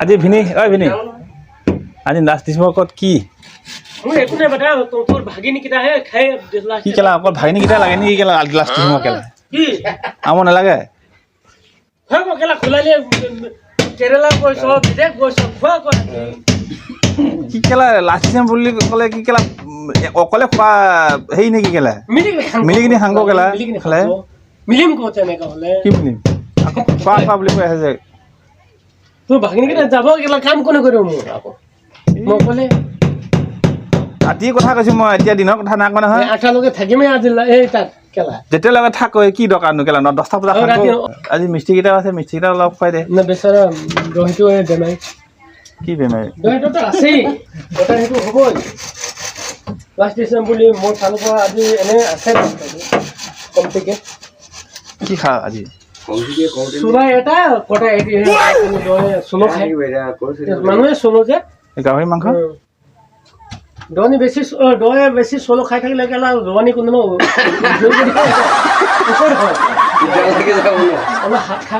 আজি ভিনি আজি লাষ্ট ডিচেম্বৰত কি কি কেলা অকল ভাগিনীকেইটা লাগে নেকি কেলা লাষ্ট ডিচেম্বৰ কেলা আমাৰ নালাগে কি কেলা লাষ্ট ডিচেম্বৰ বুলি ক'লে কি কেলা অকলে খোৱা হেৰি নেকি কেলা মিলি কিনি সাংগ কেলা খালে মিলিম ক'ত এনেকা হ'লে কি মিলিম আকৌ খোৱা বুলি কৈ আছে যে তোৰ ভাগিনীকেইটা যাব কেলা কাম কোনে কৰিব মোৰ আকৌ মই ক'লে ৰাতিৰ কথা কৈছোঁ মই এতিয়া দিনৰ কথা নাই কোৱা নহয় আঠালৈকে থাকিমেই আজি এই তাত কেলা যেতিয়ালৈকে থাক কি দৰকাৰনো কেলা 10টা বজাত আজি মিস্ত্ৰীকেইটা আছে মিস্ত্ৰীকেইটা অলপ খুৱাই দে না বেচাৰা দহিটো বেমাৰী কি বেমাৰী দহিটোতো আছেই এটা সেইটো হ'বই লাষ্ট ডিচেম্বৰ বুলি মোৰ ফালৰ পৰা আজি এনে আছে কমতিকে কি খা আজি চুৰা এটা কটা চলো খাই মানুহে চলো যে গাহৰি মাংস দহি বেছি চলো খাই থাকিলে কেলা ৰোৱানী কোনো হাত খা